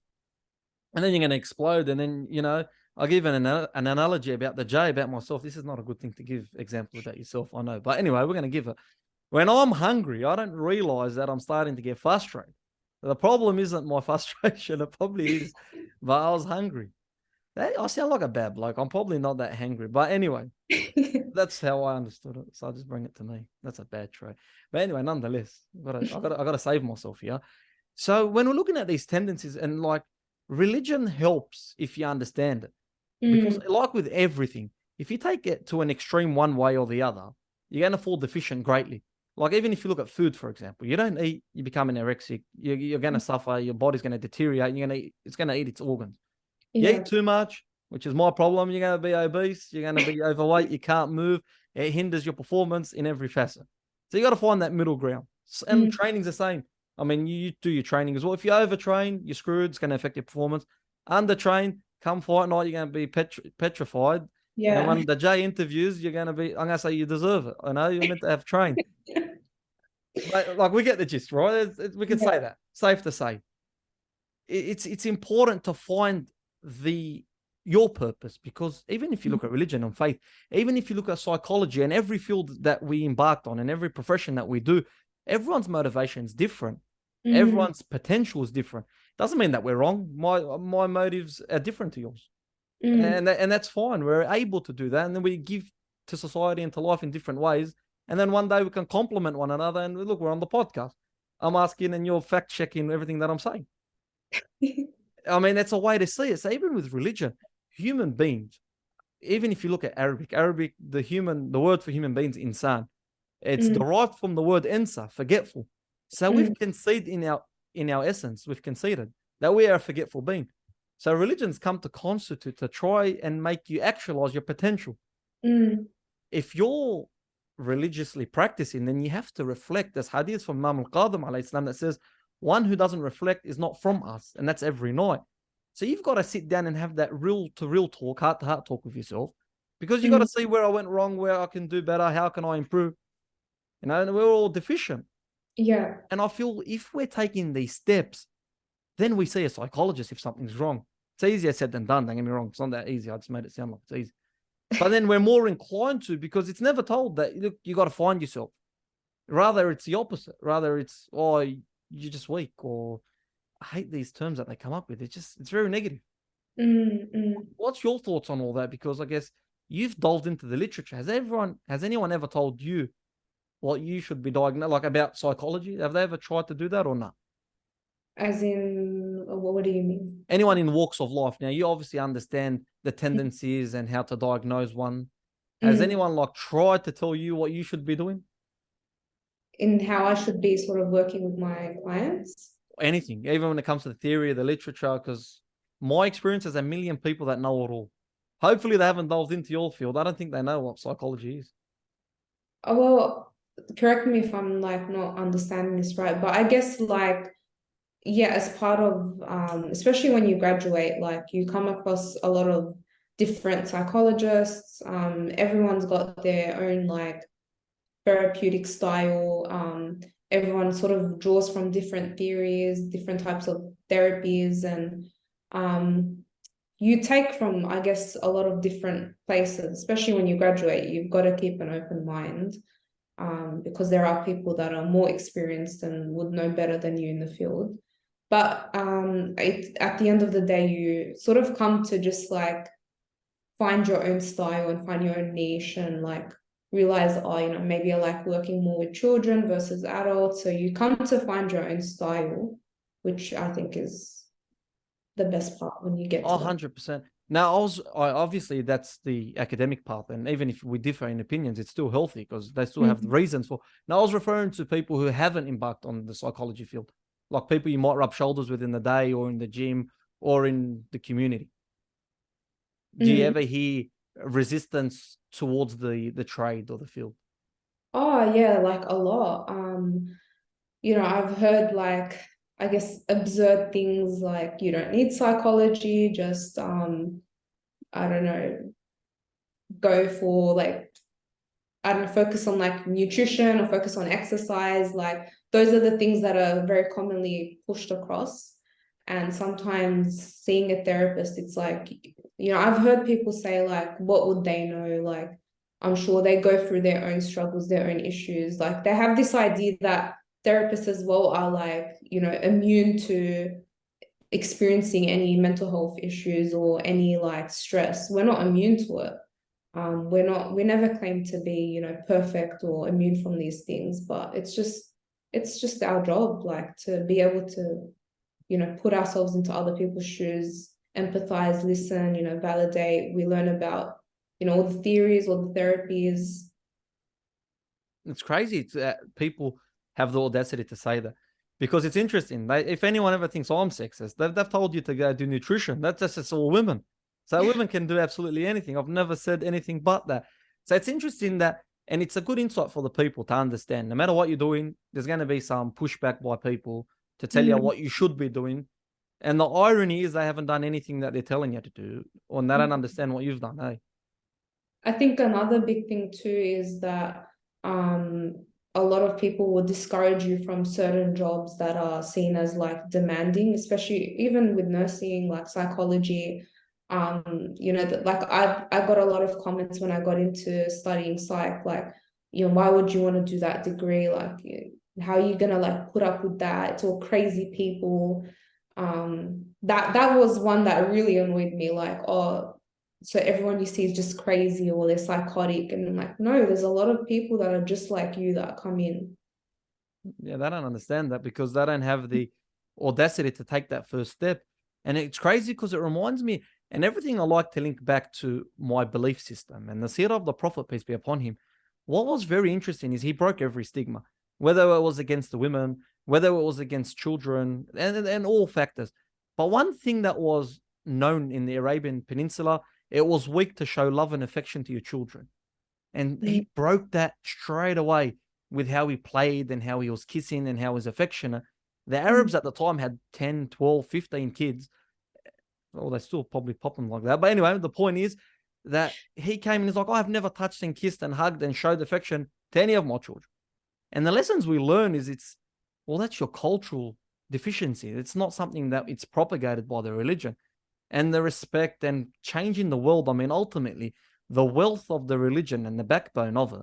And then you're going to explode. And then, you know, I'll give an analogy about the J, about myself. This is not a good thing to give examples about yourself, I know. But anyway, we're going to give it. When I'm hungry, I don't realize that I'm starting to get frustrated. The problem isn't my frustration. It probably is, but I was hungry. I sound like a bad bloke. I'm probably not that hangry. But anyway, that's how I understood it. So I just bring it to me. That's a bad trait. But anyway, nonetheless, I gotta save myself here. So when we're looking at these tendencies, and like, religion helps if you understand it. Because like with everything, if you take it to an extreme one way or the other, you're going to fall deficient greatly. Like even if you look at food, for example, you don't eat, you become anorexic, you're going to suffer, your body's going to deteriorate, it's going to eat its organs. You eat too much, which is my problem, you're going to be obese, you're going to be overweight, you can't move, it hinders your performance in every facet. So you got to find that middle ground. And training's the same. I mean, you do your training as well. If you overtrain, you're screwed. It's going to affect your performance. Undertrain, come fight night, you're going to be petrified. Yeah. And when the J interviews, you're going to be, I'm going to say you deserve it. I know you're meant to have trained. But like, we get the gist, right? We can say that. Safe to say. It's important to find your purpose, because even if you look at religion and faith, even if you look at psychology and every field that we embarked on and every profession that we do, everyone's motivation is different. Everyone's potential is different. Doesn't mean that we're wrong. My motives are different to yours. And that's fine. We're able to do that. And then we give to society and to life in different ways. And then one day we can complement one another. And look, we're on the podcast. I'm asking and you're fact checking everything that I'm saying. I mean, that's a way to see it. So even with religion, human beings, even if you look at Arabic, the word for human beings, insan, it's derived from the word insa, forgetful. So we've conceded in our essence, we've conceded that we are a forgetful being. So religions come to constitute, to try and make you actualize your potential. If you're religiously practicing, then you have to reflect. There's hadith from Imam al-Qadim alayhi salam that says, one who doesn't reflect is not from us, and that's every night. So you've got to sit down and have that real-to-real talk, heart-to-heart talk with yourself, because you've got to see where I went wrong, where I can do better, how can I improve? You know, and we're all deficient. Yeah. And I feel if we're taking these steps, then we see a psychologist if something's wrong. It's easier said than done, don't get me wrong. It's not that easy. I just made it sound like it's easy. But then we're more inclined to, because it's never told that, look, you got to find yourself. Rather, it's the opposite. Rather, it's, oh, you're just weak, or I hate these terms that they come up with. It's very negative. What's your thoughts on all that? Because I guess you've delved into the literature. Has anyone ever told you what you should be diagnosed, like about psychology? Have they ever tried to do that or not? As in, what do you mean? Anyone in walks of life. Now, you obviously understand the tendencies and how to diagnose one. Has anyone like tried to tell you what you should be doing? In how I should be sort of working with my clients? Anything, even when it comes to the theory, the literature, because my experience is a million people that know it all. Hopefully they haven't delved into your field. I don't think they know what psychology is. Oh, well, correct me if I'm like not understanding this right, but I guess like, yeah, as part of especially when you graduate, like you come across a lot of different psychologists. Everyone's got their own like therapeutic style. Everyone sort of draws from different theories, different types of therapies, and you take from, I guess, a lot of different places, especially when you graduate. You've got to keep an open mind, because there are people that are more experienced and would know better than you in the field. But at the end of the day, you sort of come to just like find your own style and find your own niche, and like realize, oh, maybe I like working more with children versus adults. So you come to find your own style, which I think is the best part when you get to that. 100%. Now, obviously that's the academic path, and even if we differ in opinions, it's still healthy because they still have the reasons for. Now, I was referring to people who haven't embarked on the psychology field, like people you might rub shoulders with in the day or in the gym or in the community. Do you ever hear resistance towards the trade or the field? Oh yeah, like a lot. I've heard like, I guess, absurd things like you don't need psychology, just I don't know, go for like, I don't know, focus on like nutrition or focus on exercise. Like those are the things that are very commonly pushed across. And sometimes seeing a therapist, it's like, I've heard people say like, what would they know? Like, I'm sure they go through their own struggles, their own issues. Like they have this idea that therapists as well are like, immune to experiencing any mental health issues or any like stress. We're not immune to it. We never claim to be, perfect or immune from these things, but it's just our job, like to be able to, put ourselves into other people's shoes, empathize, listen, validate. We learn about, all the theories, all the therapies. It's crazy people have the audacity to say that, because it's interesting. If anyone ever thinks I'm sexist, they've told you to go do nutrition. That's just all women. So women can do absolutely anything. I've never said anything but that. So it's interesting that, and it's a good insight for the people to understand. No matter what you're doing, there's going to be some pushback by people to tell you what you should be doing. And the irony is they haven't done anything that they're telling you to do, or they don't understand what you've done. Hey, I think another big thing too is that a lot of people will discourage you from certain jobs that are seen as like demanding, especially even with nursing, like psychology. Like I got a lot of comments when I got into studying psych, like, why would you want to do that degree? Like, how are you gonna like put up with that? It's all crazy people. That was one that really annoyed me, like, oh, so everyone you see is just crazy or they're psychotic. And I'm like, no, there's a lot of people that are just like you that come in. yeah, they don't understand that because they don't have the audacity to take that first step. And it's crazy because it reminds me, and everything I like to link back to my belief system and the seerah of the Prophet, peace be upon him. What was very interesting is he broke every stigma, whether it was against the women, whether it was against children, and all factors. But one thing that was known in the Arabian Peninsula, it was weak to show love and affection to your children. And he broke that straight away with how he played and how he was kissing and how he was affectionate. The Arabs at the time had 10, 12, 15 kids. Well, they still probably pop them like that. But anyway, the point is that he came and he's like, I've never touched and kissed and hugged and showed affection to any of my children. And the lessons we learn is well, that's your cultural deficiency. It's not something that it's propagated by the religion. And the respect and changing the world. I mean, ultimately, the wealth of the religion and the backbone of it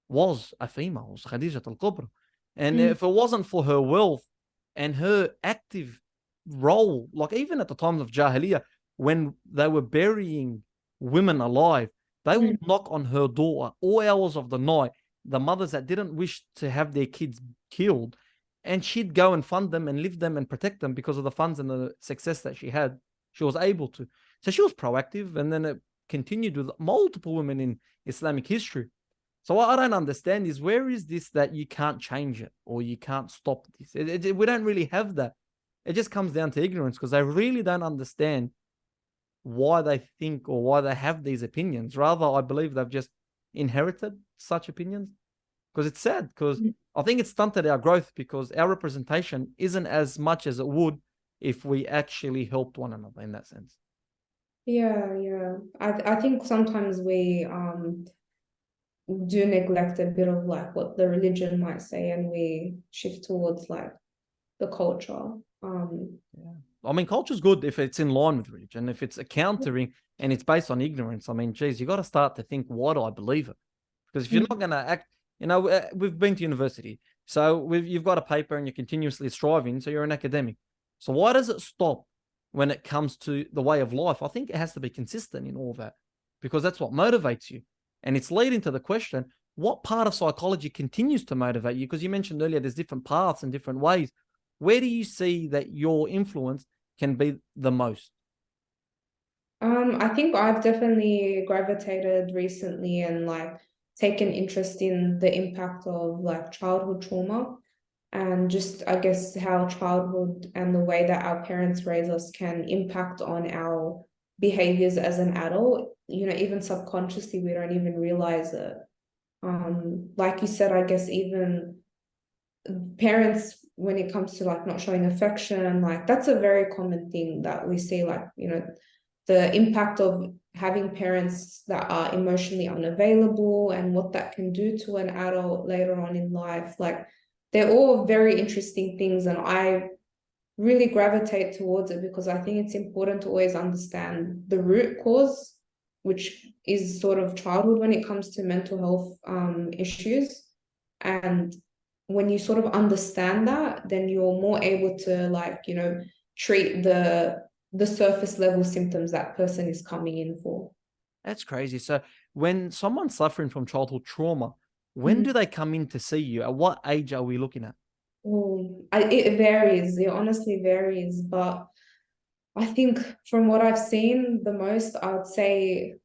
was a female, was Khadija al-Kubra. And if it wasn't for her wealth and her active role, like even at the times of Jahiliyyah, when they were burying women alive, they would knock on her door all hours of the night, the mothers that didn't wish to have their kids killed, and she'd go and fund them and live them and protect them because of the funds and the success that she had. She was able to. So she was proactive, and then it continued with multiple women in Islamic history. So what I don't understand is, where is this that you can't change it or you can't stop this? We don't really have that. It just comes down to ignorance, because they really don't understand why they think or why they have these opinions. Rather, I believe they've just inherited such opinions, because it's sad, because I think it's stunted our growth, because our representation isn't as much as it would if we actually helped one another in that sense. Yeah. I think sometimes we do neglect a bit of like what the religion might say, and we shift towards like the culture. Yeah. I mean, culture's good if it's in line with religion. If it's countering and it's based on ignorance, I mean, geez, you got to start to think, why do I believe it? Because if you're not going to act, we've been to university, so you've got a paper and you're continuously striving, so you're an academic. So why does it stop when it comes to the way of life? I think it has to be consistent in all that, because that's what motivates you. And it's leading to the question, what part of psychology continues to motivate you? Because you mentioned earlier, there's different paths and different ways. Where do you see that your influence can be the most? I think I've definitely gravitated recently and like taken interest in the impact of like childhood trauma, and just, I guess, how childhood and the way that our parents raise us can impact on our behaviors as an adult. Even subconsciously, we don't even realize it. Like you said, I guess even parents, when it comes to like not showing affection, like that's a very common thing that we see, like, the impact of having parents that are emotionally unavailable and what that can do to an adult later on in life. Like, they're all very interesting things, and I really gravitate towards it because I think it's important to always understand the root cause, which is sort of childhood when it comes to mental health issues. And when you sort of understand that, then you're more able to, like, treat the surface level symptoms that person is coming in for. That's crazy. So when someone's suffering from childhood trauma, when do they come in to see you? At what age are we looking at? It varies. It honestly varies. But I think from what I've seen, the most, I would say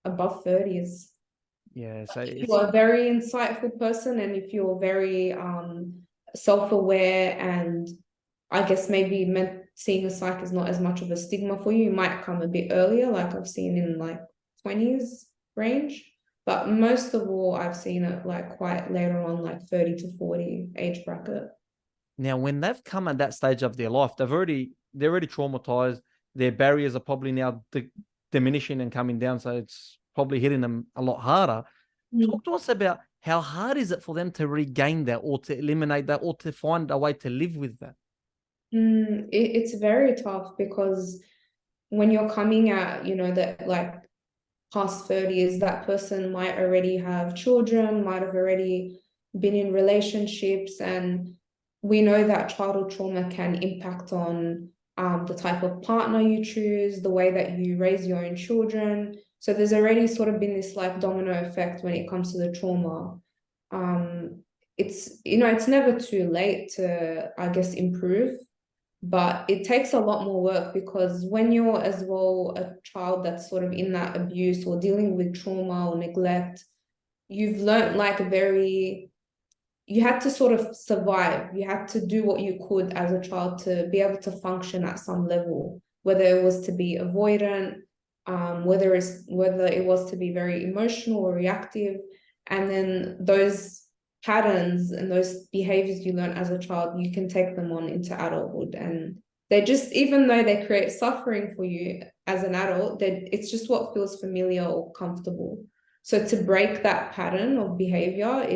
above 30s. Yeah. So If you're a very insightful person, and if you're very self-aware, and I guess maybe seeing a psych is not as much of a stigma for you, you might come a bit earlier, like I've seen in like 20s range. But most of all, I've seen it like quite later on, like 30 to 40 age bracket. Now, when they've come at that stage of their life, they're already traumatized. Their barriers are probably now diminishing and coming down, so it's probably hitting them a lot harder. Talk to us about how hard is it for them to regain that, or to eliminate that, or to find a way to live with that? It's very tough, because when you're coming at, that like past 30s, that person might already have children, might have already been in relationships, and we know that childhood trauma can impact on the type of partner you choose, the way that you raise your own children. So there's already sort of been this like domino effect when it comes to the trauma. It's never too late to, I guess, improve, but it takes a lot more work, because when you're as well a child that's sort of in that abuse or dealing with trauma or neglect, you've learned like you had to sort of survive. You had to do what you could as a child to be able to function at some level, whether it was to be avoidant, whether it was to be very emotional or reactive. And then those patterns and those behaviors you learn as a child, you can take them on into adulthood, and they just, even though they create suffering for you as an adult, it's just what feels familiar or comfortable. So to break that pattern of behavior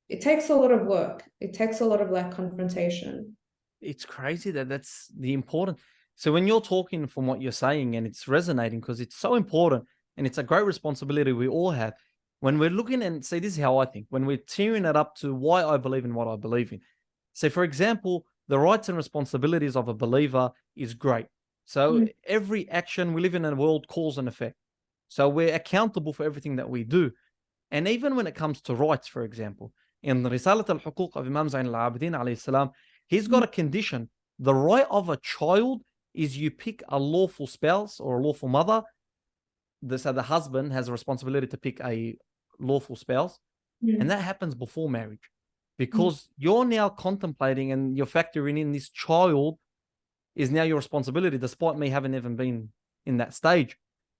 it takes a lot of work. It takes a lot of like confrontation. It's crazy that's the important. So when you're talking from what you're saying, and it's resonating because it's so important, and it's a great responsibility we all have. When we're looking, and see, this is how I think, when we're tearing it up to why I believe in what I believe in. So, for example, the rights and responsibilities of a believer is great. So every action, we live in a world cause and effect. So we're accountable for everything that we do. And even when it comes to rights, for example, in Risalat al-Huquq of Imam Zain al-Abidin alayhi salam, he's got a condition. The right of a child is you pick a lawful spouse or a lawful mother. So the husband has a responsibility to pick a lawful spouse. And that happens before marriage. Because you're now contemplating and you're factoring in this child is now your responsibility, despite me having even been in that stage.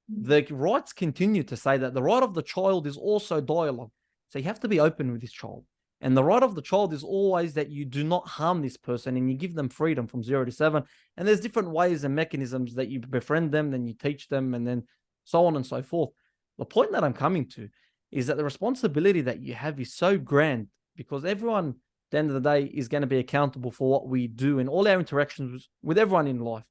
The rights continue to say that the right of the child is also dialogue. So you have to be open with this child. And the right of the child is always that you do not harm this person and you give them freedom from 0 to 7. And there's different ways and mechanisms that you befriend them, then you teach them, and then so on and so forth. The point that I'm coming to is that the responsibility that you have is so grand, because everyone, at the end of the day, is going to be accountable for what we do in all our interactions with everyone in life.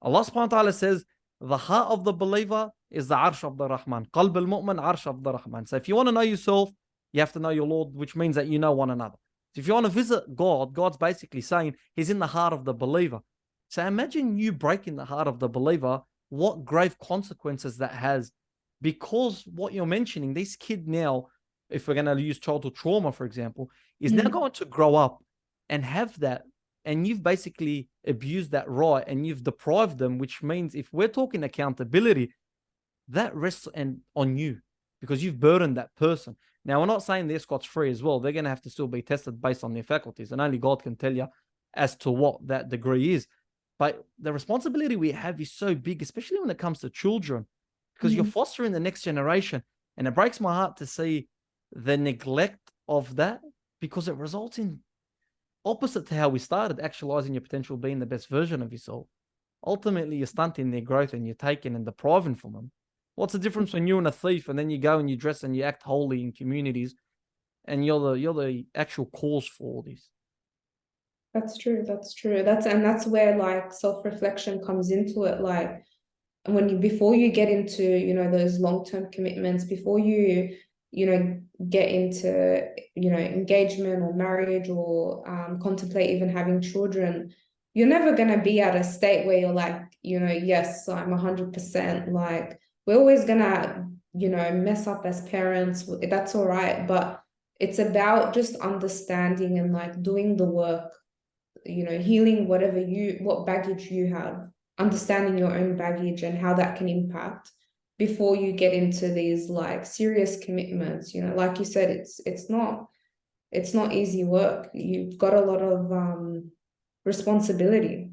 Allah subhanahu wa ta'ala says, the heart of the believer is the arsh of the Rahman. Qalb al-mu'min, arsh of the Rahman. So if you want to know yourself, you have to know your Lord, which means that you know one another. So if you want to visit God, God's basically saying he's in the heart of the believer. So imagine you breaking the heart of the believer, what grave consequences that has. Because what you're mentioning, this kid now, if we're going to use childhood trauma, for example, is now going to grow up and have that. And you've basically abused that right and you've deprived them, which means if we're talking accountability, that rests on you because you've burdened that person. Now, we're not saying they're scotch-free as well. They're going to have to still be tested based on their faculties, and only God can tell you as to what that degree is. But the responsibility we have is so big, especially when it comes to children, because you're fostering the next generation. And it breaks my heart to see the neglect of that, because it results in opposite to how we started, actualizing your potential, being the best version of yourself. Ultimately, you're stunting their growth and you're taking and depriving from them. What's the difference when you're a thief and then you go and you dress and you act holy in communities and you're the actual cause for all this? That's true. That's true. That's where like self-reflection comes into it. Like before you get into, those long-term commitments, before you get into, engagement or marriage or contemplate even having children, you're never going to be at a state where you're like, yes, I'm 100%. Like, we're always going to, mess up as parents. That's all right. But it's about just understanding and like doing the work, healing what baggage you have, understanding your own baggage and how that can impact before you get into these like serious commitments. Like you said, it's not easy work. You've got a lot of responsibility.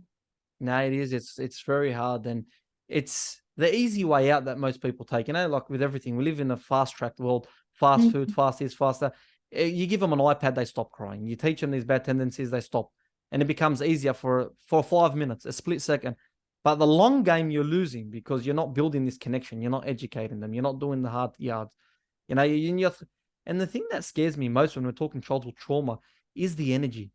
No, it is. It's very hard, and it's the easy way out that most people take. Like with everything, we live in a fast-tracked world. Fast food, fast this, faster. You give them an iPad, they stop crying. You teach them these bad tendencies, they stop, and it becomes easier for 5 minutes, a split second. But the long game, you're losing because you're not building this connection. You're not educating them. You're not doing the hard yards. And the thing that scares me most when we're talking childhood trauma is the energy.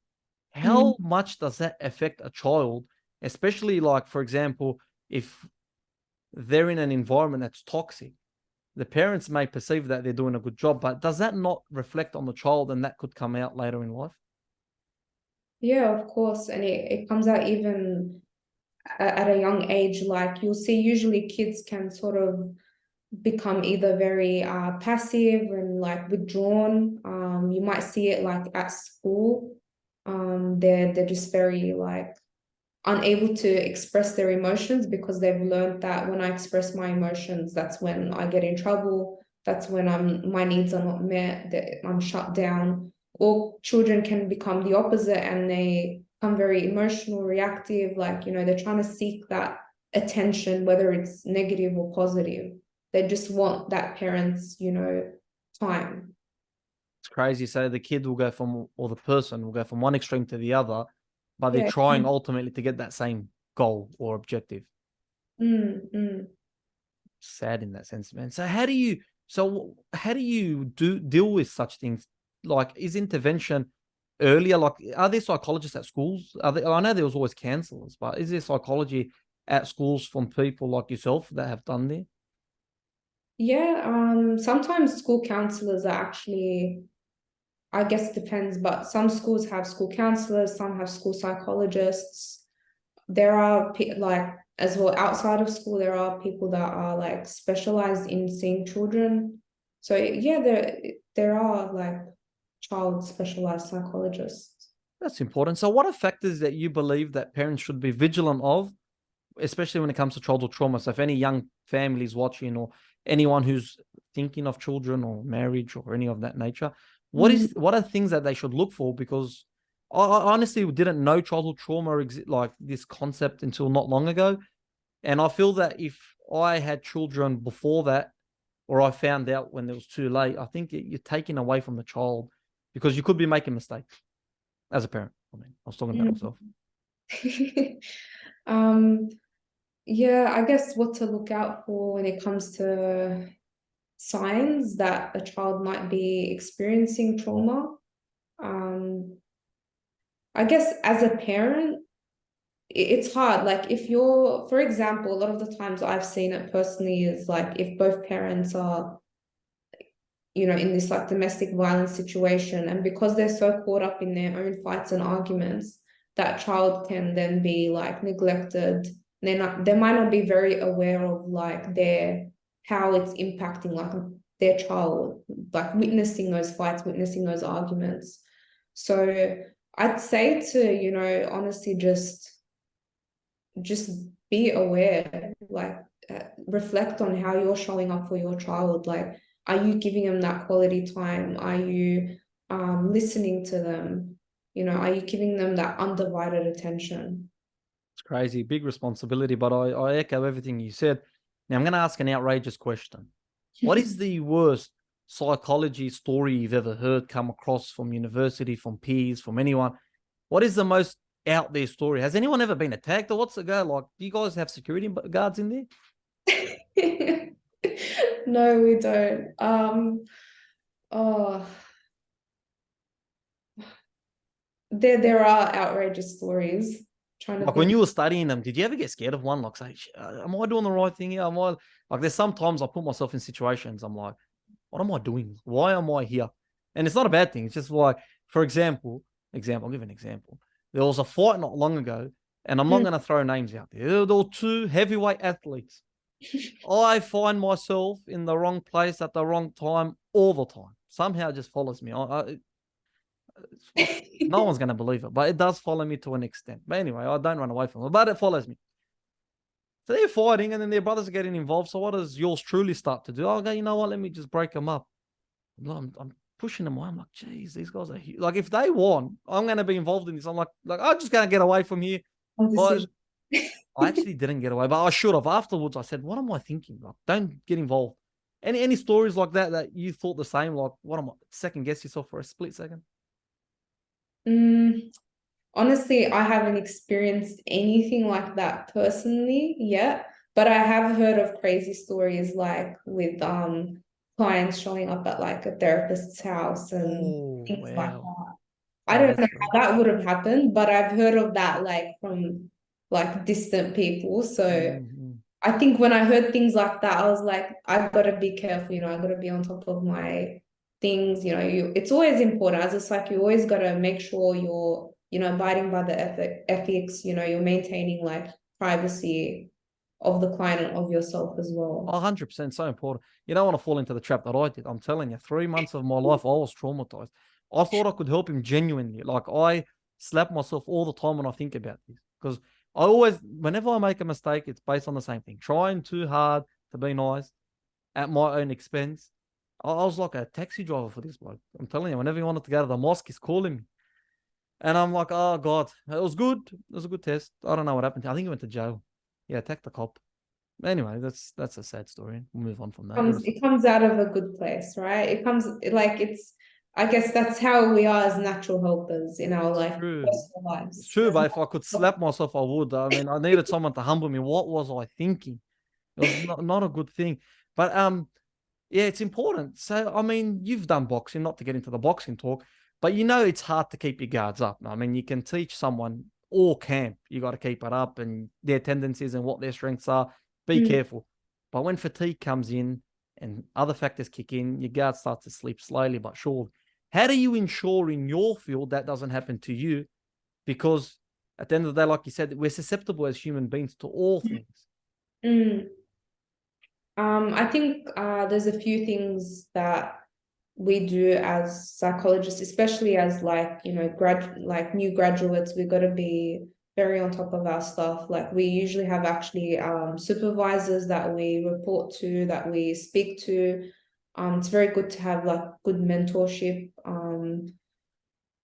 How much does that affect a child? Especially like, for example, if they're in an environment that's toxic, the parents may perceive that they're doing a good job, but does that not reflect on the child and that could come out later in life? Yeah, of course. And it comes out even at a young age. Like you'll see usually kids can sort of become either very passive and like withdrawn. You might see it like at school. They're just very like unable to express their emotions because they've learned that when I express my emotions, that's when I get in trouble. That's when my needs are not met, that I'm shut down. Or children can become the opposite and they become very emotional, reactive, like, they're trying to seek that attention, whether it's negative or positive. They just want that parent's, time. It's crazy. So the kid will go or the person will go from one extreme to the other, but they're Yeah. trying ultimately to get that same goal or objective. Sad in that sense, man. So how do you deal with such things? Like, is intervention earlier? Like, are there psychologists at schools? I know there was always counselors, but is there psychology at schools from people like yourself that have done there? Yeah, sometimes school counselors are actually, I guess it depends, but some schools have school counselors, some have school psychologists. there are like as well outside of school, there are people that are like specialized in seeing children. So yeah, there are like child specialized psychologists. That's important. So what are factors that you believe that parents should be vigilant of, especially when it comes to childhood trauma? So if any young families watching or anyone who's thinking of children or marriage or any of that nature, what are things that they should look for? Because I honestly didn't know childhood trauma like this concept until not long ago. And I feel that if I had children before that, or I found out when it was too late, I think you're taking away from the child because you could be making mistakes as a parent. I mean, I was talking about myself. Yeah, I guess what to look out for when it comes to signs that a child might be experiencing trauma. I guess as a parent, it's hard. Like if you're, for example, a lot of the times I've seen it personally is like if both parents are, in this like domestic violence situation, and because they're so caught up in their own fights and arguments, that child can then be like neglected. They might not be very aware of like how it's impacting like their child, like witnessing those fights, witnessing those arguments. So I'd say to, honestly just be aware, like reflect on how you're showing up for your child. Like, are you giving them that quality time? Are you listening to them? Are you giving them that undivided attention? It's crazy, big responsibility, but I echo everything you said. Now I'm going to ask an outrageous question. What is the worst psychology story you've ever heard, come across from university, from peers, from anyone? What is the most out there story? Has anyone ever been attacked, or what's the go? Like, do you guys have security guards in there? No, we don't. Oh, there are outrageous stories. Trying to Like think. when you were studying them, did you ever get scared of one? Like, say, am I doing the right thing here? Am I like? There's sometimes I put myself in situations. I'm like, what am I doing? Why am I here? And it's not a bad thing. It's just like, for example, I'll give an example. There was a fight not long ago, and I'm not going to throw names out there. There were two heavyweight athletes. I find myself in the wrong place at the wrong time all the time. Somehow it just follows me. No one's going to believe it, but it does follow me to an extent. But anyway, I don't run away from it, but it follows me. So they're fighting, and then their brothers are getting involved. So what does yours truly start to do? I'll go, you know what? Let me just break them up. I'm pushing them away. I'm like, geez, these guys are huge. Like, if they won, I'm going to be involved in this. I'm like I'm just going to get away from here. But I actually didn't get away, but I should have. Afterwards, I said, what am I thinking? Like, don't get involved. Any stories like that you thought the same? Like, what am I, second guess yourself for a split second? Honestly, I haven't experienced anything like that personally yet, but I have heard of crazy stories like with clients showing up at like a therapist's house and things like that. I don't know how that would have happened, but I've heard of that like from like distant people. So I think when I heard things like that, I was like, I've got to be careful, I've got to be on top of my things, it's always important. As a psych, you always got to make sure you're, abiding by the ethics, you're maintaining like privacy of the client and of yourself as well. 100%, so important. You don't want to fall into the trap that I did. I'm telling you, 3 months of my life, I was traumatized. I thought I could help him genuinely. Like, I slap myself all the time when I think about this, because I always, whenever I make a mistake, it's based on the same thing. Trying too hard to be nice at my own expense. I was like a taxi driver for this bloke. I'm telling you, whenever he wanted to go to the mosque, he's calling me. And I'm like, oh, God, it was good. It was a good test. I don't know what happened. I think he went to jail. Yeah, attacked the cop. Anyway, that's a sad story. We'll move on from that. It comes out of a good place, right? It comes like I guess that's how we are as natural helpers in our personal lives. It's true, but if I could slap myself, I would. I mean, I needed someone to humble me. What was I thinking? It was not a good thing. But yeah, it's important. So, I mean, you've done boxing, not to get into the boxing talk, but it's hard to keep your guards up. I mean, you can teach someone all camp. You got to keep it up and their tendencies and what their strengths are. Be careful. But when fatigue comes in and other factors kick in, your guard starts to sleep slowly but surely. How do you ensure in your field that doesn't happen to you? Because at the end of the day, like you said, we're susceptible as human beings to all things. I think there's a few things that we do as psychologists, especially as like, you know, new graduates. We got to be very on top of our stuff. Like we usually have actually supervisors that we report to, that we speak to. It's very good to have like good mentorship.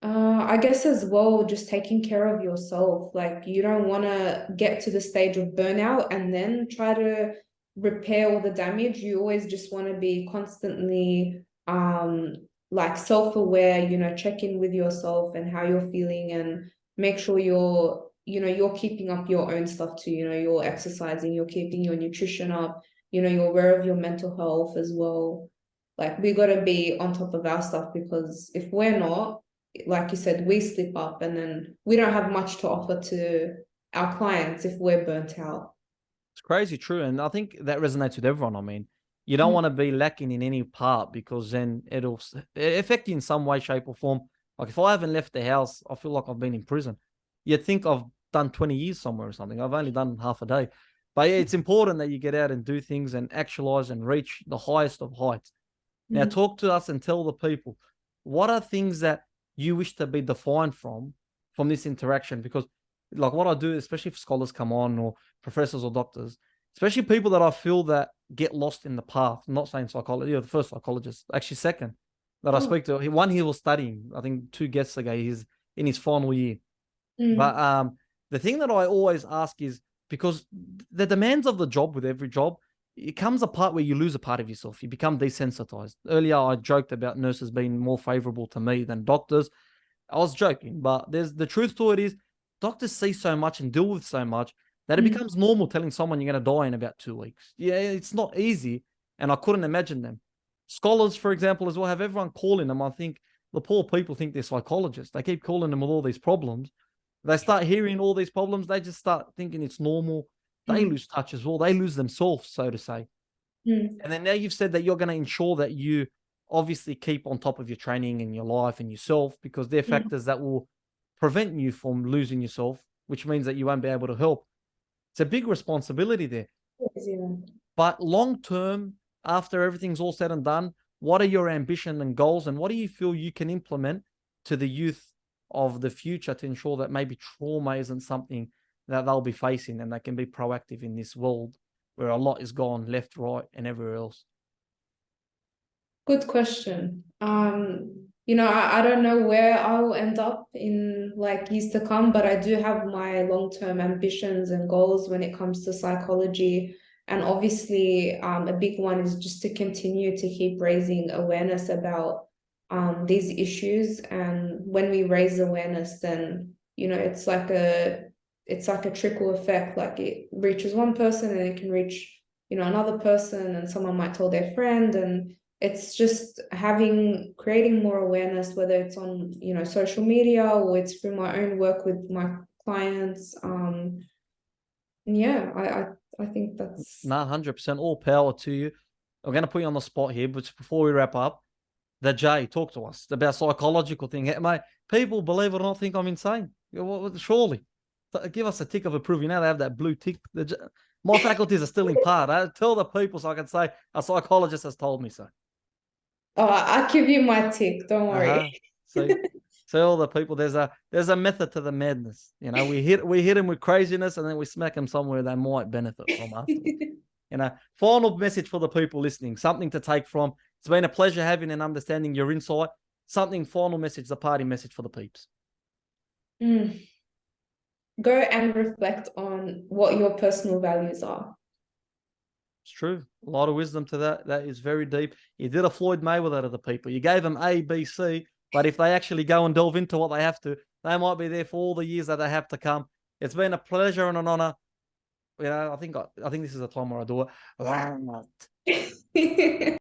I guess as well, just taking care of yourself. Like you don't want to get to the stage of burnout and then try to repair all the damage. You always just want to be constantly like self-aware, you know, check in with yourself and how you're feeling, and make sure you're, you know, you're keeping up your own stuff too. You know, you're exercising, you're keeping your nutrition up, you know, you're aware of your mental health as well. Like we got to be on top of our stuff, because if we're not, like you said, we slip up and then we don't have much to offer to our clients if we're burnt out. It's crazy true. And I think that resonates with everyone. I mean, you don't want to be lacking in any part, because then it'll affect you in some way, shape, or form. Like if I haven't left the house, I feel like I've been in prison. You'd think I've done 20 years somewhere or something. I've only done half a day. But yeah, it's important that you get out and do things and actualize and reach the highest of heights. Now, talk to us and tell the people, what are things that you wish to be defined from this interaction? Because like what I do, especially if scholars come on, or professors or doctors, especially people that I feel that get lost in the path. I'm not saying psychology, you're the first psychologist, actually second that I speak to. One, he was studying, I think 2 guests ago, he's in his final year. But the thing that I always ask is, because the demands of the job, with every job, it comes a part where you lose a part of yourself. You become desensitized. Earlier, I joked about nurses being more favorable to me than doctors. I was joking, but there's the truth to it is, doctors see so much and deal with so much that it becomes normal telling someone you're going to die in about 2 weeks. Yeah, it's not easy, and I couldn't imagine them. Scholars, for example, as well, have everyone calling them. I think the poor people think they're psychologists. They keep calling them with all these problems. They start hearing all these problems. They just start thinking it's normal. They lose touch as well. They lose themselves, so to say. And then now you've said that you're going to ensure that you obviously keep on top of your training and your life and yourself, because they're factors that will prevent you from losing yourself, which means that you won't be able to help. It's a big responsibility there. But long term, after everything's all said and done, what are your ambition and goals, and what do you feel you can implement to the youth of the future to ensure that maybe trauma isn't something that they'll be facing, and they can be proactive in this world where a lot is gone left, right, and everywhere else? Good question. You know, I don't know where I'll end up in like years to come, but I do have my long-term ambitions and goals when it comes to psychology. And obviously, a big one is just to continue to keep raising awareness about these issues. And when we raise awareness, then, you know, it's like a trickle effect. Like it reaches one person and it can reach, you know, another person, and someone might tell their friend, and it's just creating more awareness, whether it's on, you know, social media, or it's through my own work with my clients. Yeah, I think that's 100%. All power to you. I'm going to put you on the spot here, but before we wrap up, Jay, talk to us about psychological thing. Mate, people, believe it or not, think I'm insane. Surely. Give us a tick of approval. You know, they have that blue tick. My faculties are still in part. I tell the people so I can say a psychologist has told me so. Oh, I'll give you my tick. Don't worry. So all the people, there's a method to the madness. You know, we hit them with craziness, and then we smack them somewhere they might benefit from afterwards. You know, final message for the people listening, something to take from. It's been a pleasure having and understanding your insight. Final message, the party message for the peeps. Go and reflect on what your personal values are. It's true. A lot of wisdom to that. That is very deep. You did a Floyd Mayweather to the people. You gave them A, B, C, but if they actually go and delve into what they have to, they might be there for all the years that they have to come. It's been a pleasure and an honor. You know, I think this is the time where I do it.